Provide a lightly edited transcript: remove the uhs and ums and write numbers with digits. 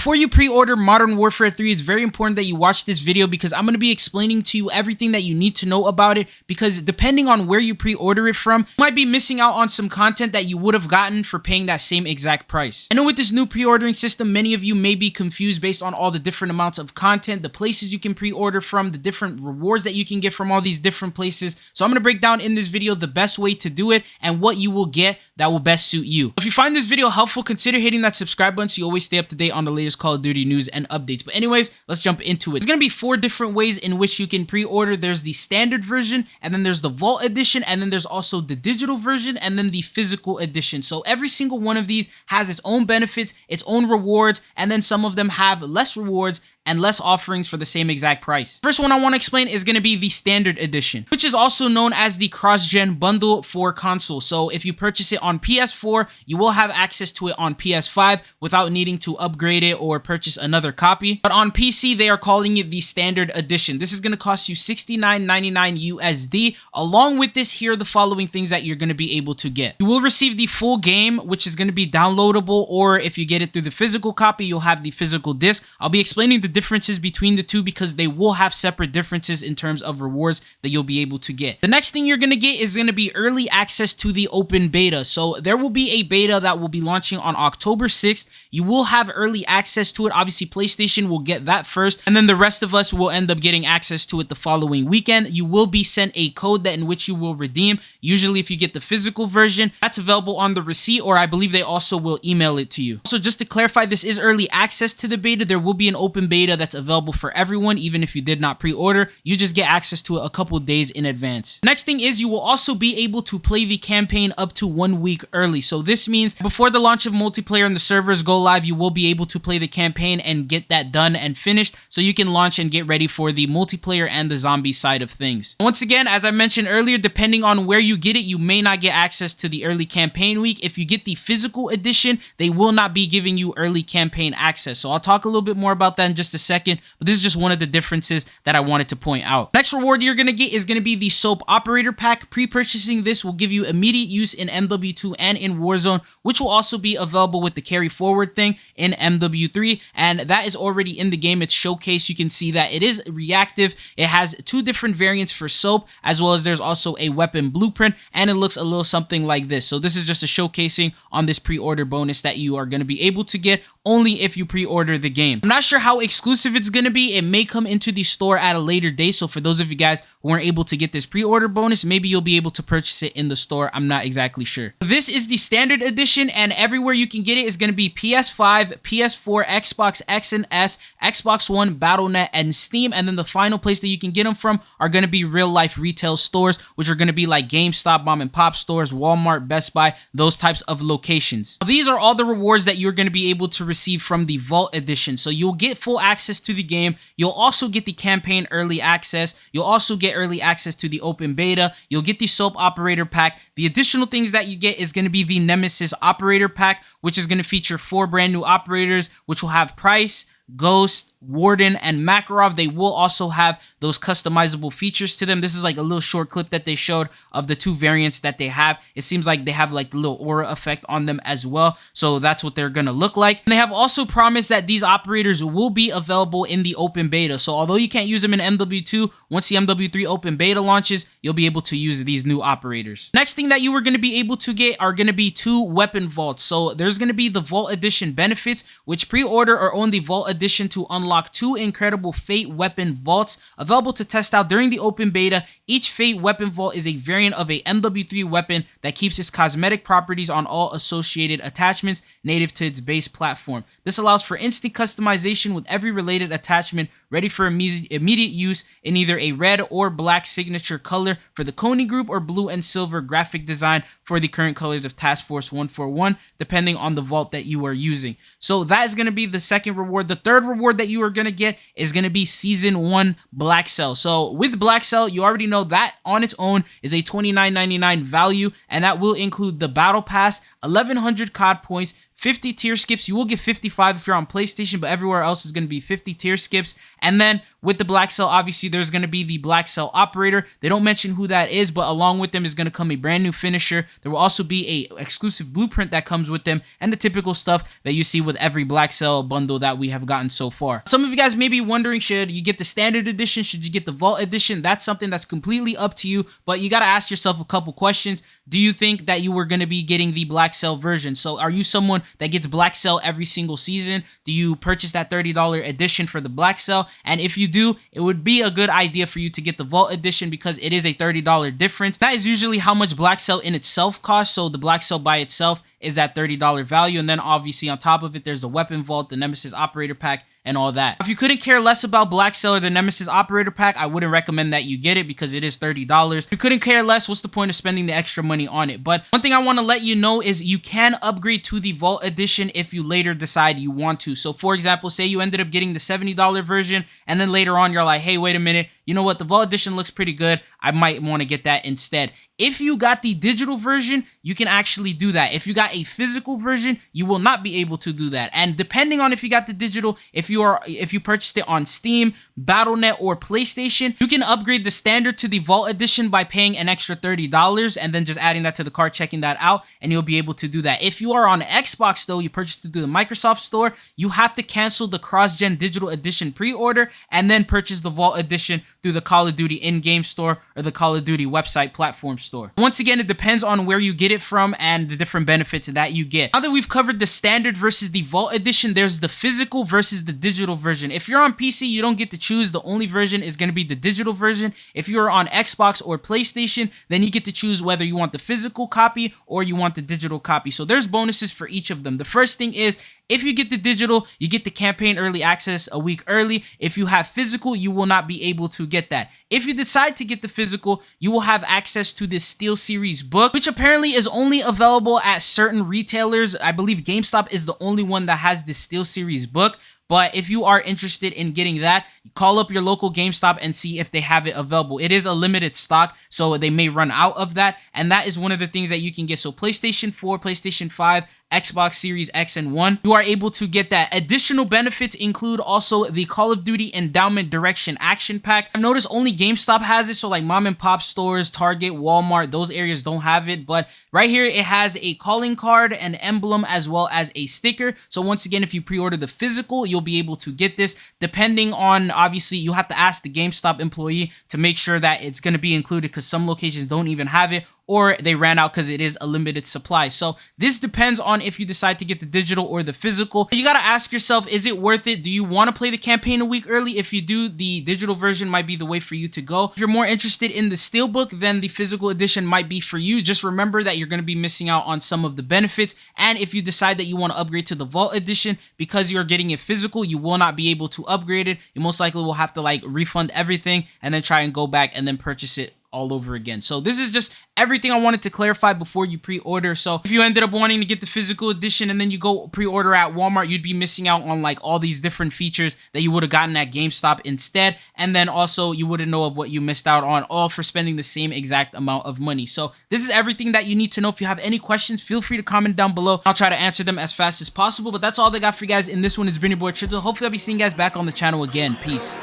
Before you pre-order Modern Warfare 3, it's very important that you watch this video because I'm going to be explaining to you everything that you need to know about it, because depending on where you pre-order it from, you might be missing out on some content that you would have gotten for paying that same exact price. I know with this new pre-ordering system, many of you may be confused based on all the different amounts of content, the places you can pre-order from, the different rewards that you can get from all these different places. So I'm going to break down in this video the best way to do it and what you will get that will best suit you. If you find this video helpful, consider hitting that subscribe button so you always stay up to date on the latest Call of Duty news and updates. But anyways, let's jump into it. There's going to be 4 different ways in which you can pre-order. There's the standard version, and then there's the Vault edition, and then there's also the digital version, and then the physical edition. So every single one of these has its own benefits, its own rewards, and then some of them have less rewards and less offerings for the same exact price. First one I want to explain is going to be the standard edition, which is also known as the cross-gen bundle for console. So if you purchase it on PS4, you will have access to it on PS5 without needing to upgrade it or purchase another copy. But on PC, they are calling it the standard edition. This is going to cost you $69.99 USD. Along with this, here are the following things that you're going to be able to get. You will receive the full game, which is going to be downloadable, or if you get it through the physical copy, you'll have the physical disc. I'll be explaining the differences between the two because they will have separate differences in terms of rewards that you'll be able to get. The next thing you're going to get is going to be early access to the open beta. So there will be a beta that will be launching on October 6th. You will have early access to it. Obviously, PlayStation will get that first, and then the rest of us will end up getting access to it the following weekend. You will be sent a code that in which you will redeem. Usually, if you get the physical version, that's available on the receipt, or I believe they also will email it to you. So just to clarify, this is early access to the beta. There will be an open beta that's available for everyone. Even if you did not pre-order, you just get access to it a couple days in advance. Next thing is you will also be able to play the campaign up to 1 week early. So this means before the launch of multiplayer and the servers go live, you will be able to play the campaign and get that done and finished so you can launch and get ready for the multiplayer and the zombie side of things. Once again, as I mentioned earlier, depending on where you get it, you may not get access to the early campaign week. If you get the physical edition, they will not be giving you early campaign access. So I'll talk a little bit more about that in just a second, but this is just one of the differences that I wanted to point out. Next reward you're going to get is going to be the Soap Operator Pack. Pre-purchasing this will give you immediate use in MW2 and in Warzone, which will also be available with the carry forward thing in MW3, and that is already in the game. It's showcased. You can see that it is reactive. It has 2 different variants for Soap, as well as there's also a weapon blueprint, and it looks a little something like this. So this is just a showcasing on this pre-order bonus that you are going to be able to get only if you pre-order the game. I'm not sure how exclusive it's going to be. It may come into the store at a later date, so for those of you guys who weren't able to get this pre-order bonus, maybe you'll be able to purchase it in the store. I'm not exactly sure. This is the standard edition, and everywhere you can get it is going to be PS5, PS4, Xbox X and S, Xbox One, Battle.net, and Steam, and then the final place that you can get them from are going to be real-life retail stores, which are going to be like GameStop, mom-and-pop stores, Walmart, Best Buy, those types of locations. These are all the rewards that you're going to be able to receive from the Vault edition. So you'll get full access to the game. You'll also get the campaign early access. You'll also get early access to the open beta. You'll get the Soap Operator Pack. The additional things that you get is going to be the Nemesis Operator Pack, which is going to feature 4 brand new operators, which will have Price, Ghost, Warden, and Makarov. They will also have those customizable features to them. This is like a little short clip that they showed of the 2 variants that they have. It seems like they have like the little aura effect on them as well. So that's what they're going to look like. And they have also promised that these operators will be available in the open beta. So although you can't use them in MW2, once the MW3 open beta launches, you'll be able to use these new operators. Next thing that you are going to be able to get are going to be 2 weapon vaults. So there's going to be the Vault Edition benefits, which pre-order or own the Vault Edition to unlock 2 incredible Fate weapon vaults available to test out during the open beta. Each Fate weapon vault is a variant of a MW3 weapon that keeps its cosmetic properties on all associated attachments native to its base platform. This allows for instant customization with every related attachment ready for immediate use in either a red or black signature color for the Coney group or blue and silver graphic design for the current colors of Task Force 141, depending on the vault that you are using. So that is going to be the second reward. The third reward that you are going to get is going to be Season 1 Black Cell. So with Black Cell, you already know that on its own is a $29.99 value, and that will include the Battle Pass, 1,100 COD points, 50 tier skips. You will get 55 if you're on PlayStation, but everywhere else is going to be 50 tier skips. And then with the Black Cell, obviously there's going to be the Black Cell operator. They don't mention who that is, but along with them is going to come a brand new finisher. There will also be a exclusive blueprint that comes with them, and the typical stuff that you see with every Black Cell bundle that we have gotten so far. Some of you guys may be wondering, should you get the standard edition? Should you get the Vault edition? That's something that's completely up to you, but you got to ask yourself a couple questions. Do you think that you were going to be getting the Black Cell version? So are you someone that gets Black Cell every single season? Do you purchase that $30 edition for the Black Cell? And if you do, it would be a good idea for you to get the Vault edition because it is a $30 difference. That is usually how much Black Cell in itself costs. So the Black Cell by itself is that $30 value. And then obviously on top of it, there's the Weapon Vault, the Nemesis Operator Pack, and all that. If you couldn't care less about Black Cell or the Nemesis Operator Pack, I wouldn't recommend that you get it because it is $30. If you couldn't care less, what's the point of spending the extra money on it? But one thing I want to let you know is you can upgrade to the Vault Edition if you later decide you want to. So for example, say you ended up getting the $70 version and then later on you're like, hey, wait a minute, you know what, the Vault Edition looks pretty good, I might want to get that instead. If you got the digital version, you can actually do that. If you got a physical version, you will not be able to do that. And depending on if you got the digital, if you purchased it on Steam, Battle.net, or PlayStation, you can upgrade the standard to the Vault Edition by paying an extra $30 and then just adding that to the cart, checking that out, and you'll be able to do that. If you are on Xbox though, you purchased it through the Microsoft Store, you have to cancel the cross-gen digital edition pre-order and then purchase the Vault Edition through the Call of Duty in-game store or the Call of Duty website platform store. Once again, it depends on where you get it from and the different benefits that you get. Now that we've covered the standard versus the Vault Edition, there's the physical versus the digital version. If you're on PC, you don't get to choose. The only version is going to be the digital version. If you're on Xbox or PlayStation, then you get to choose whether you want the physical copy or you want the digital copy. So there's bonuses for each of them. The first thing is, if you get the digital, you get the campaign early access a week early. If you have physical, you will not be able to get that. If you decide to get the physical, you will have access to this Steel Series book, which apparently is only available at certain retailers. I believe GameStop is the only one that has this Steel Series book. But if you are interested in getting that, call up your local GameStop and see if they have it available. It is a limited stock, so they may run out of that. And that is one of the things that you can get. So PlayStation 4, PlayStation 5, Xbox Series X and One, you are able to get that. Additional benefits include also the Call of Duty Endowment Direction Action Pack. I've noticed only GameStop has it, so like mom and pop stores, Target, Walmart, those areas don't have it. But right here, it has a calling card, an emblem, as well as a sticker. So once again, if you pre-order the physical, you'll be able to get this. Depending on, obviously, you have to ask the GameStop employee to make sure that it's going to be included because some locations don't even have it, or they ran out because it is a limited supply. So this depends on if you decide to get the digital or the physical. You got to ask yourself, is it worth it? Do you want to play the campaign a week early? If you do, the digital version might be the way for you to go. If you're more interested in the steelbook, then the physical edition might be for you. Just remember that you're going to be missing out on some of the benefits. And if you decide that you want to upgrade to the Vault edition, because you're getting it physical, you will not be able to upgrade it. You most likely will have to like refund everything and then try and go back and then purchase it all over again. So this is just everything I wanted to clarify before you pre-order. So if you ended up wanting to get the physical edition and then you go pre-order at Walmart, you'd be missing out on like all these different features that you would have gotten at GameStop instead. And then also you wouldn't know of what you missed out on, all for spending the same exact amount of money. So this is everything that you need to know. If you have any questions, feel free to comment down below. I'll try to answer them as fast as possible. But that's all I got for you guys in this one. It's been your boy Trizzle. Hopefully I'll be seeing you guys back on the channel again. Peace.